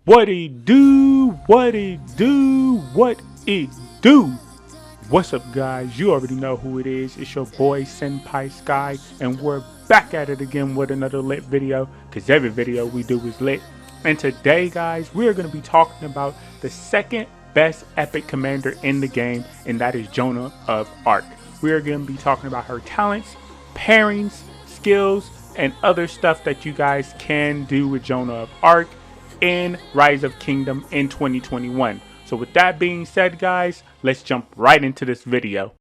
What it do? What it do? What it do? What's up, guys? You already know who it is. It's your boy Senpai Sky, and we're back at it again with another lit video, because every video we do is lit. And today, guys, we are going to be talking about the second best epic commander in the game, and that is Joan of Arc. We are going to be talking about her talents, pairings, skills, and other stuff that you guys can do with Joan of Arc in Rise of Kingdom in 2021. So with that being said, guys, let's jump right into this video.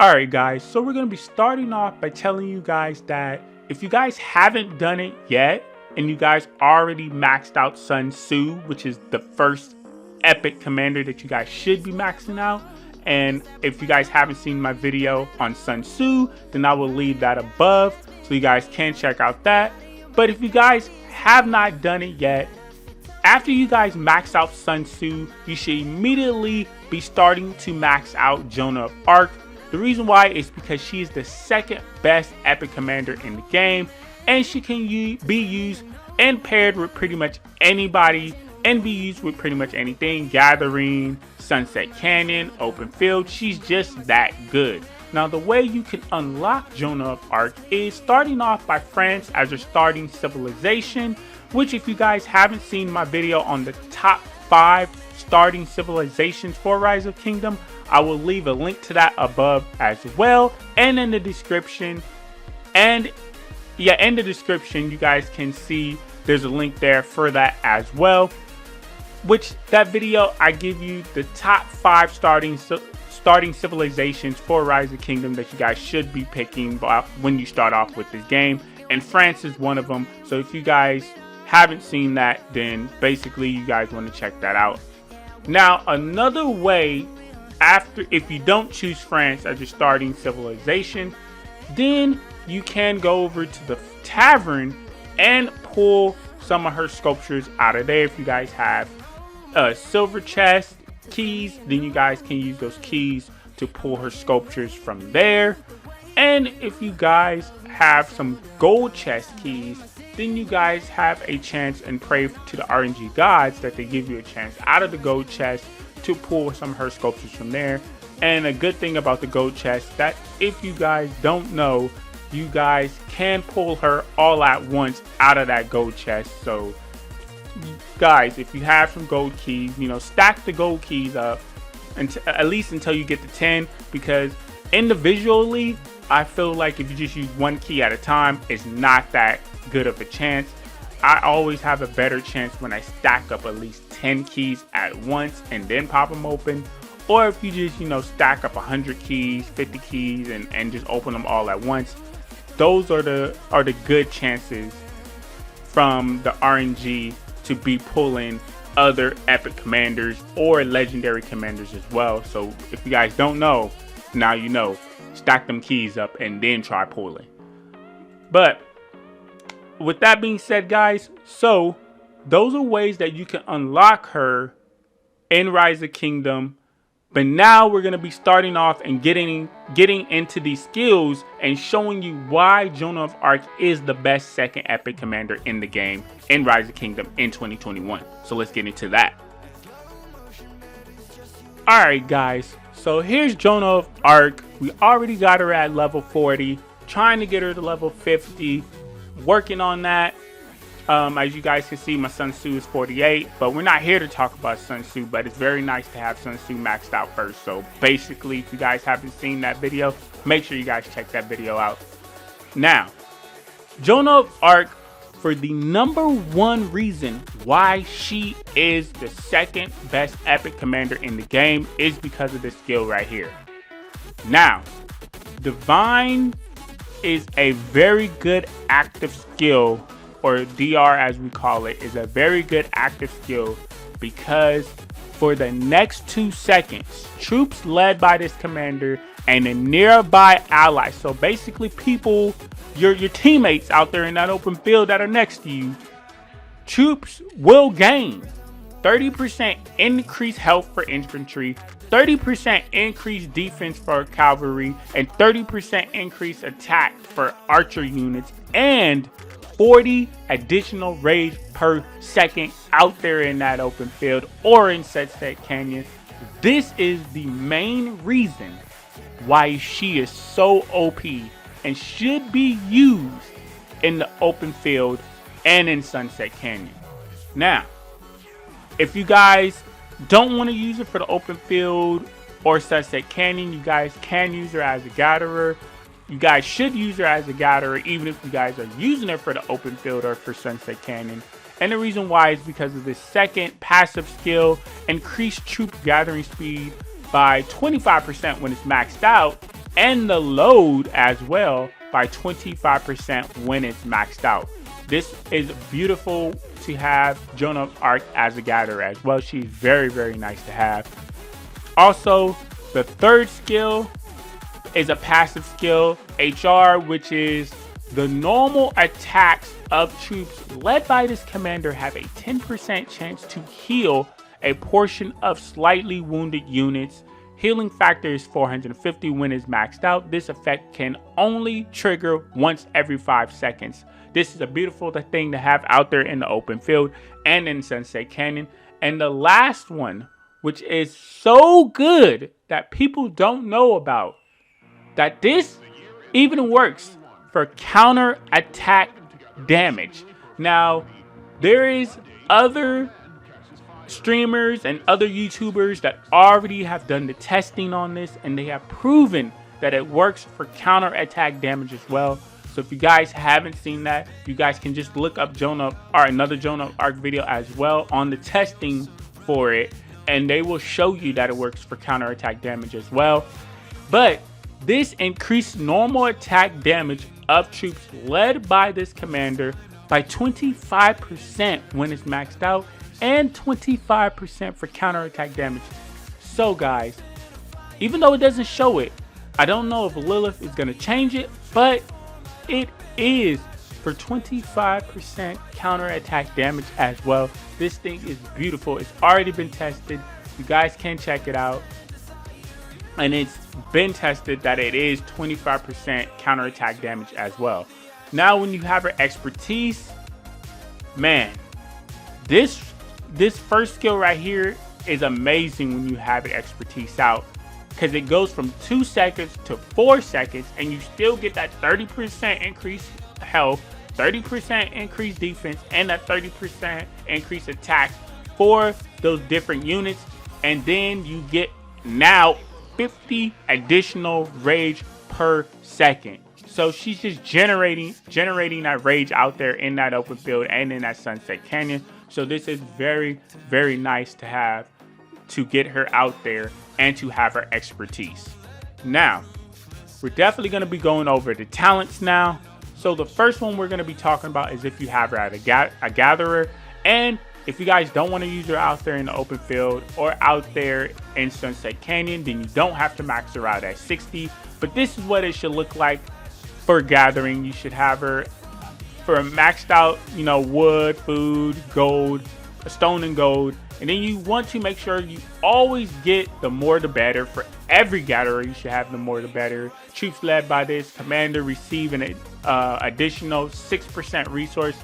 Alright guys, so we're going to be starting off by telling you guys that if you guys haven't done it yet, and you guys already maxed out Sun Tzu, which is the first epic commander that you guys should be maxing out. And if you guys haven't seen my video on Sun Tzu, then I will leave that above so you guys can check out that. But if you guys have not done it yet, after you guys max out Sun Tzu, you should immediately be starting to max out Joan of Arc. The reason why is because she is the second best epic commander in the game, and she can be used and paired with pretty much anybody and be used with pretty much anything. Gathering, Sunset Canyon, open field, she's just that good. Now the way you can unlock Joan of Arc is starting off by France as your starting civilization, which if you guys haven't seen my video on the top 5 starting civilizations for Rise of Kingdom, I will leave a link to that above as well, and in the description. And yeah, in the description you guys can see there's a link there for that as well. Which that video I give you the top 5 starting civilizations for Rise of Kingdom that you guys should be picking when you start off with this game, and France is one of them. So if you guys haven't seen that, then basically you guys want to check that out. Now another way, if you don't choose France as your starting civilization, then you can go over to the tavern and pull some of her sculptures out of there. If you guys have silver chest keys, then you guys can use those keys to pull her sculptures from there. And if you guys have some gold chest keys, then you guys have a chance and pray to the RNG gods that they give you a chance out of the gold chest to pull some of her sculptures from there. And a good thing about the gold chest, that if you guys don't know, you guys can pull her all at once out of that gold chest. So guys, if you have some gold keys, stack the gold keys up at least until you get to 10, because individually I feel like if you just use one key at a time, it's not that good of a chance. I always have a better chance when I stack up at least 10 keys at once and then pop them open. Or if you just stack up 100 keys, 50 keys, and just open them all at once. Those are the good chances from the RNG to be pulling other epic commanders or legendary commanders as well. So if you guys don't know, now you know. Stack them keys up and then try pulling. But with that being said, guys, so those are ways that you can unlock her in Rise of Kingdom. But now we're going to be starting off and getting into these skills and showing you why Joan of Arc is the best second epic commander in the game in Rise of Kingdom in 2021. So let's get into that. Alright guys, so here's Joan of Arc. We already got her at level 40, trying to get her to level 50, working on that. As you guys can see, my Sun Tzu is 48, but we're not here to talk about Sun Tzu, but it's very nice to have Sun Tzu maxed out first. So basically, if you guys haven't seen that video, make sure you guys check that video out. Now, Joan of Arc, for the #1 reason why she is the second best epic commander in the game is because of this skill right here. Now, Divine is a very good active skill, or DR as we call it, is a very good active skill, because for the next 2 seconds, troops led by this commander and a nearby ally, so basically people, your teammates out there in that open field that are next to you, troops will gain 30% increased health for infantry, 30% increased defense for cavalry, and 30% increased attack for archer units, and 40 additional rage per second out there in that open field or in Sunset Canyon. This is the main reason why she is so OP and should be used in the open field and in Sunset Canyon. Now, if you guys don't want to use it for the open field or Sunset Canyon, you guys can use her as a gatherer. You guys should use her as a gatherer even if you guys are using her for the open field or for Sunset Canyon. And the reason why is because of this second passive skill, increased troop gathering speed by 25% when it's maxed out, and the load as well by 25% when it's maxed out. This is beautiful to have Joan of Arc as a gatherer as well. She's very, very nice to have. Also, the third skill is a passive skill, HR, which is the normal attacks of troops led by this commander have a 10% chance to heal a portion of slightly wounded units. Healing factor is 450 when it's maxed out. This effect can only trigger once every 5 seconds. This is a beautiful thing to have out there in the open field and in Sunset Canyon. And the last one, which is so good that people don't know about, that this even works for counter attack damage. Now, there is other streamers and other YouTubers that already have done the testing on this, and they have proven that it works for counter attack damage as well. So if you guys haven't seen that, you guys can just look up another Joan of Arc video as well on the testing for it, and they will show you that it works for counter attack damage as well. But this increased normal attack damage of troops led by this commander by 25% when it's maxed out, and 25% for counterattack damage. So guys, even though it doesn't show it, I don't know if Lilith is going to change it, but it is for 25% counterattack damage as well. This thing is beautiful. It's already been tested. You guys can check it out. And it's been tested that it is 25% counterattack damage as well. Now, when you have her expertise, man, this first skill right here is amazing when you have the expertise out, because it goes from 2 seconds to 4 seconds, and you still get that 30% increased health, 30% increased defense, and that 30% increased attack for those different units. And then you get now 50 additional rage per second. So she's just generating that rage out there in that open field and in that Sunset Canyon. So this is very, very nice to have, to get her out there and to have her expertise. Now, we're definitely going to be going over the talents now. So the first one we're going to be talking about is if you have her as a gatherer. And if you guys don't want to use her out there in the open field or out there in Sunset Canyon, then you don't have to max her out at 60. But this is what it should look like for gathering. You should have her for a maxed out, wood, food, gold, stone and gold. And then you want to make sure you always get the more the better. For every gatherer, you should have the more the better. Troops led by this commander receive an additional 6% resource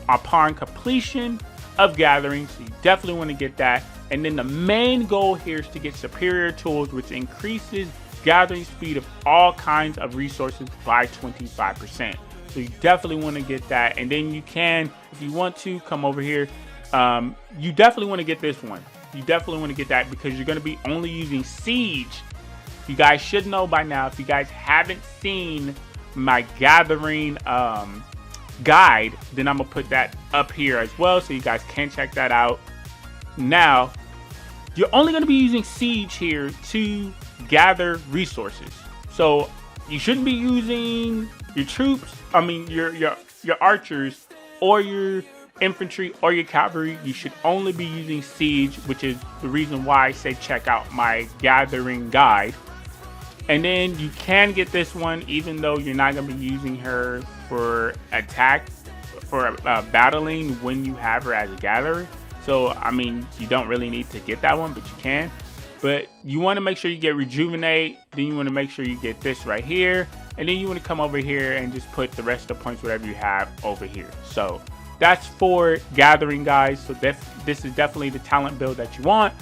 upon completion of gathering. So you definitely want to get that. And then the main goal here is to get superior tools, which increases gathering speed of all kinds of resources by 25%. So you definitely want to get that. And then you can, if you want to, come over here. You definitely want to get this one. You definitely want to get that because you're going to be only using siege. You guys should know by now, if you guys haven't seen my gathering guide, then I'm gonna put that up here as well, so you guys can check that out. Now, you're only gonna be using siege here to gather resources, so you shouldn't be using your troops, your archers or your infantry or your cavalry. You should only be using siege, which is the reason why I say check out my gathering guide. And then you can get this one even though you're not going to be using her for attack, for battling when you have her as a gatherer. So, I mean, you don't really need to get that one, but you can. But you want to make sure you get Rejuvenate. Then you want to make sure you get this right here. And then you want to come over here and just put the rest of the points, whatever you have over here. So that's for gathering, guys. So this is definitely the talent build that you want.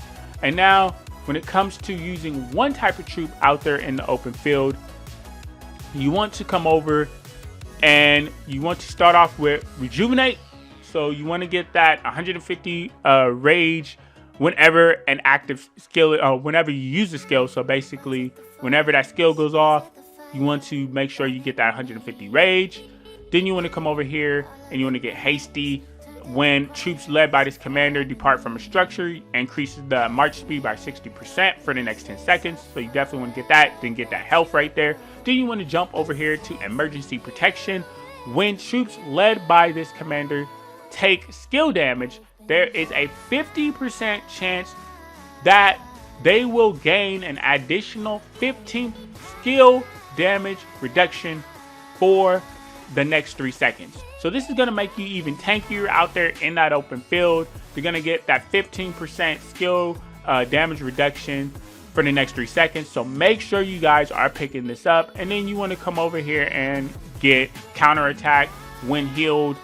And now, when it comes to using one type of troop out there in the open field, you want to come over and you want to start off with Rejuvenate. So you want to get that 150 rage whenever an active skill, whenever you use the skill. So basically, whenever that skill goes off, you want to make sure you get that 150 rage. Then you want to come over here and you want to get Hasty. When troops led by this commander depart from a structure, increases the march speed by 60% for the next 10 seconds. So you definitely want to get that, then get that health right there. Then you want to jump over here to emergency protection. When troops led by this commander take skill damage, there is a 50% chance that they will gain an additional 15 skill damage reduction for the next 3 seconds. So this is going to make you even tankier out there in that open field. You're going to get that 15% skill damage reduction for the next 3 seconds. So make sure you guys are picking this up. And then you want to come over here and get counterattack. When healed,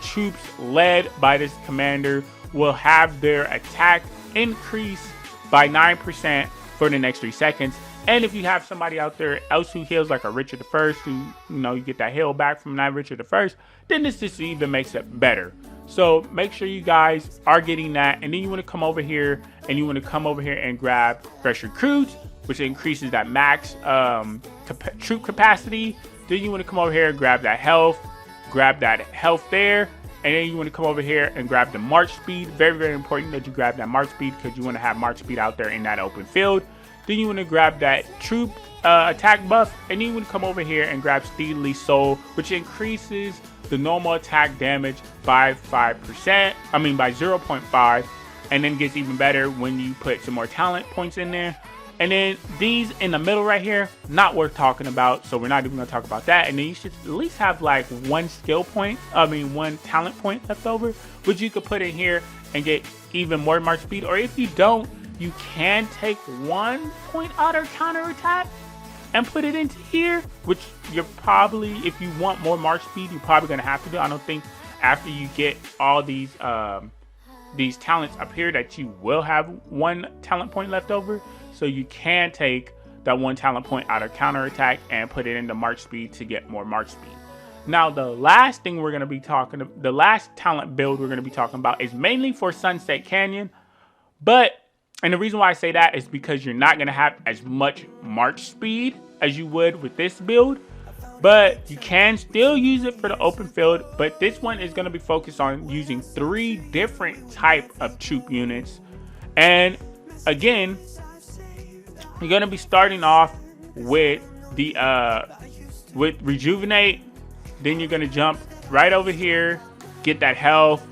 troops led by this commander will have their attack increase by 9% for the next 3 seconds. And if you have somebody out there else who heals, like a Richard I, who, you get that heal back from that Richard I, then this just even makes it better. So make sure you guys are getting that. And then you want to come over here and you want to come over here and grab Fresh Recruits, which increases that max troop capacity. Then you want to come over here and grab that health there. And then you want to come over here and grab the march speed. Very, very important that you grab that march speed, because you want to have march speed out there in that open field. Then you want to grab that troop attack buff, and then you want to come over here and grab Steely Soul, which increases the normal attack damage by 5%. I mean by 0.5, and then gets even better when you put some more talent points in there. And then these in the middle right here, not worth talking about, so we're not even going to talk about that. And then you should at least have like one talent point left over, which you could put in here and get even more march speed. Or if you don't, you can take 1 point out of counterattack and put it into here, which you're probably, if you want more march speed, you're probably going to have to do. I don't think after you get all these talents up here that you will have 1 talent point left over. So you can take that 1 talent point out of counterattack and put it into march speed to get more march speed. Now, the last thing we're going to be the last talent build we're going to be talking about is mainly for Sunset Canyon. And the reason why I say that is because you're not going to have as much march speed as you would with this build. But you can still use it for the open field. But this one is going to be focused on using 3 different type of troop units. And again, you're going to be starting off with the with Rejuvenate. Then you're going to jump right over here, get that health,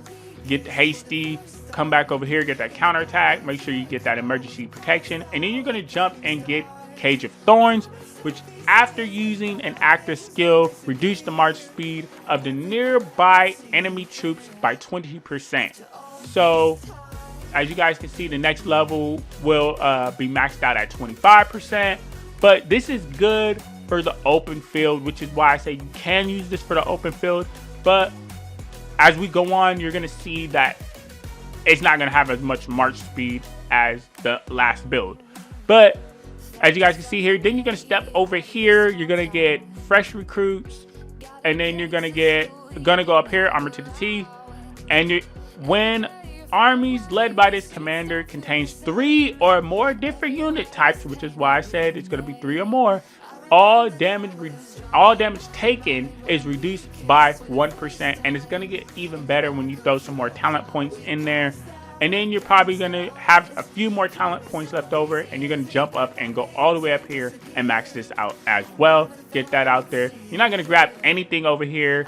get the Hasty, come back over here, get that counterattack, make sure you get that emergency protection, and then you're going to jump and get Cage of Thorns, which after using an active skill, reduce the march speed of the nearby enemy troops by 20%. So as you guys can see, the next level will be maxed out at 25%, but this is good for the open field, which is why I say you can use this for the open field. But as we go on, you're going to see that it's not going to have as much march speed as the last build. But as you guys can see here, then you're going to step over here. You're going to get Fresh Recruits. And then you're going to go up here, Armor to the Teeth. And when armies led by this commander contains 3 or more different unit types, which is why I said it's going to be 3 or more, all damage taken is reduced by 1%, and it's going to get even better when you throw some more talent points in there. And then you're probably going to have a few more talent points left over, and you're going to jump up and go all the way up here and max this out as well. Get that out there. You're not going to grab anything over here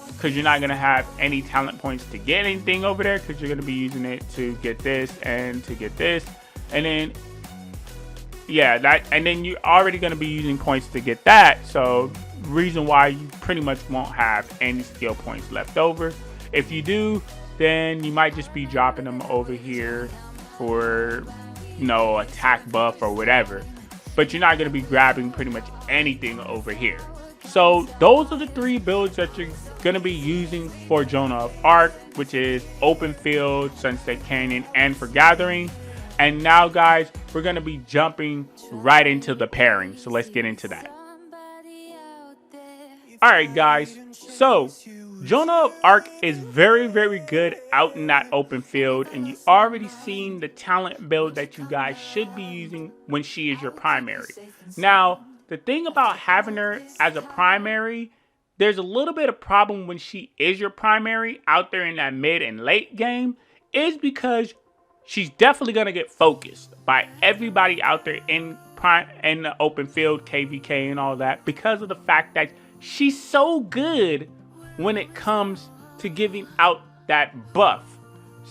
because you're not going to have any talent points to get anything over there, because you're going to be using it to get this and to get this. And then and then you're already going to be using points to get that. So reason why you pretty much won't have any skill points left over. If you do, then you might just be dropping them over here for, you know, attack buff or whatever. But you're not going to be grabbing pretty much anything over here. So those are the 3 builds that you're going to be using for Joan of Arc, which is Open Field, Sunset Canyon, and for Gathering. And now, guys, we're going to be jumping right into the pairing. So let's get into that. Alright, guys. So Joan of Arc is very, very good out in that open field, and you already seen the talent build that you guys should be using when she is your primary. Now, the thing about having her as a primary, there's a little bit of problem when she is your primary out there in that mid and late game, is because she's definitely going to get focused by everybody out there in the open field, KVK and all that, because of the fact that she's so good when it comes to giving out that buff.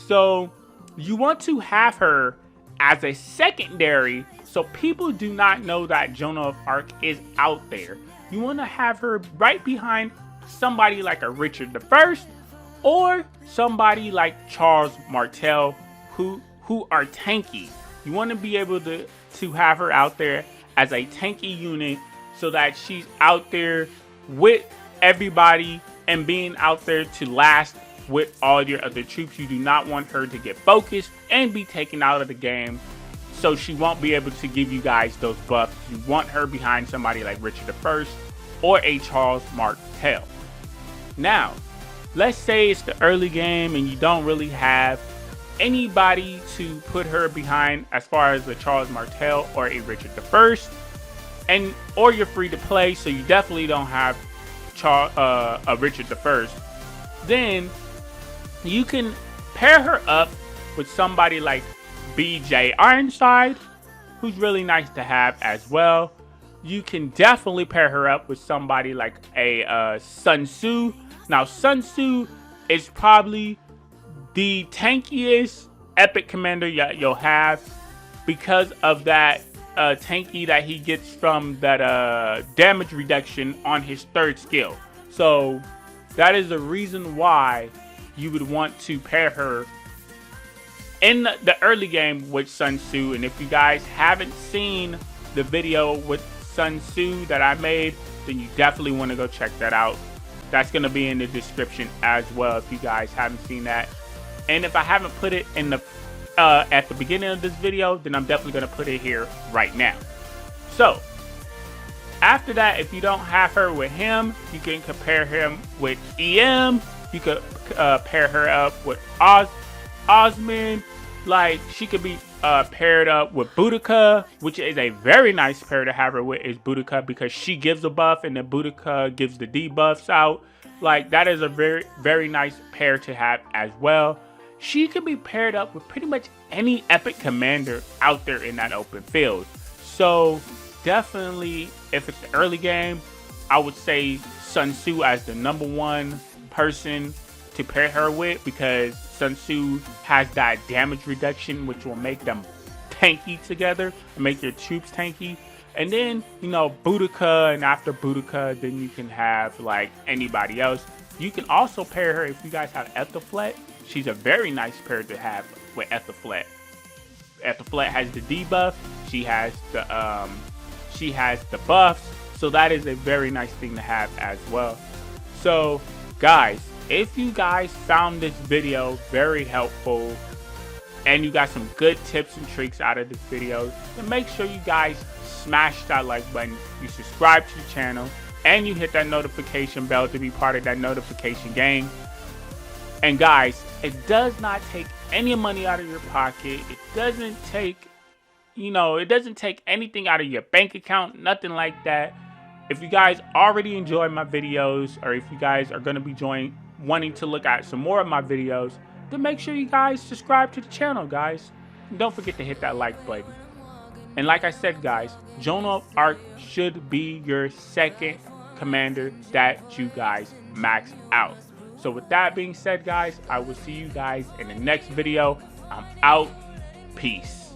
So you want to have her as a secondary so people do not know that Joan of Arc is out there. You want to have her right behind somebody like a Richard I or somebody like Charles Martel who are tanky. You want to be able to have her out there as a tanky unit so that she's out there with everybody and being out there to last with all your other troops. You do not want her to get focused and be taken out of the game, so she won't be able to give you guys those buffs. You want her behind somebody like Richard I or a Charles Martel. Now, let's say it's the early game and you don't really have anybody to put her behind as far as a Charles Martel or a Richard I, or you're free to play, so you definitely don't have a Richard I. Then you can pair her up with somebody like BJ Ironside, who's really nice to have as well. You can definitely pair her up with somebody like a Sun Tzu. Now, Sun Tzu is probably the tankiest epic commander you'll have because of that tanky that he gets from that damage reduction on his 3rd skill. So that is the reason why you would want to pair her in the early game with Sun Tzu. And if you guys haven't seen the video with Sun Tzu that I made, then you definitely want to go check that out. That's going to be in the description as well if you guys haven't seen that. And if I haven't put it in the at the beginning of this video, then I'm definitely going to put it here right now. So after that, if you don't have her with him, you can compare him with EM. You could pair her up with Osmond. Like, she could be paired up with Boudica, which is a very nice pair to have her with, is Boudica, because she gives a buff and then Boudica gives the debuffs out. Like, that is a very, very nice pair to have as well. She could be paired up with pretty much any epic commander out there in that open field. So definitely, if it's the early game, I would say Sun Tzu as the #1 person to pair her with, because Sun Tzu has that damage reduction, which will make them tanky together and make your troops tanky. And then, you know, Boudica, and after Boudica, then you can have like anybody else. You can also pair her if you guys have Ethelflaed. She's a very nice pair to have with Ethelflaed. Ethelflaed has the debuff. She has the buffs. So that is a very nice thing to have as well. So guys, if you guys found this video very helpful and you got some good tips and tricks out of this video, then make sure you guys smash that like button, you subscribe to the channel, and you hit that notification bell to be part of that notification gang. And guys, it does not take any money out of your pocket. It doesn't take, it doesn't take anything out of your bank account, nothing like that. If you guys already enjoy my videos, or if you guys are going to be wanting to look at some more of my videos, then make sure you guys subscribe to the channel, guys. And don't forget to hit that like button. And like I said, guys, Joan of Arc should be your second commander that you guys max out. So with that being said, guys, I will see you guys in the next video. I'm out. Peace.